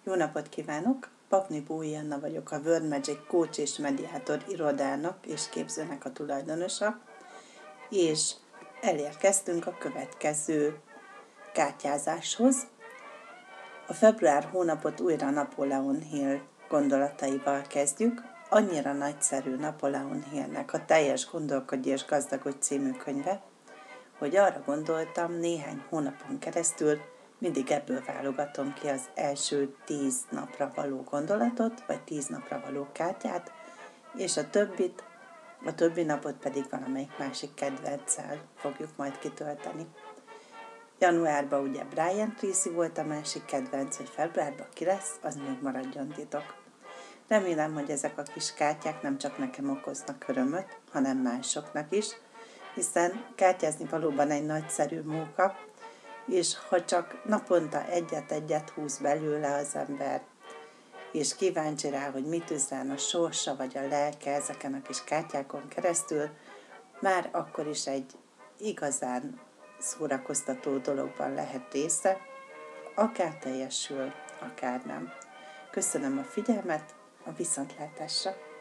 Jó napot kívánok! Papni Bói Anna vagyok, a World Magic Coach és Mediátor irodának és képzőnek a tulajdonosa, és elérkeztünk a következő kártyázáshoz. A február hónapot újra Napoleon Hill gondolataival kezdjük. Annyira nagyszerű Napoleon Hillnek a Teljes Gondolkodj és Gazdagodj című könyve, hogy arra gondoltam, néhány hónapon keresztül mindig ebből válogatom ki az első 10 napra való gondolatot, vagy 10 napra való kártyát, és a többi napot pedig valamelyik másik kedvenccel fogjuk majd kitölteni. Januárban ugye Brian Tracy volt a másik kedvenc, hogy februárban ki lesz, az még maradjon titok. Remélem, hogy ezek a kis kártyák nem csak nekem okoznak örömöt, hanem másoknak is, hiszen kártyázni valóban egy nagyszerű munka, és ha csak naponta egyet húz belőle az ember, és kíváncsi rá, hogy mit üzen a sorsa vagy a lelke ezeken a kis kártyákon keresztül, már akkor is egy igazán szórakoztató dologban lehet része, akár teljesül, akár nem. Köszönöm a figyelmet, a viszontlátásra!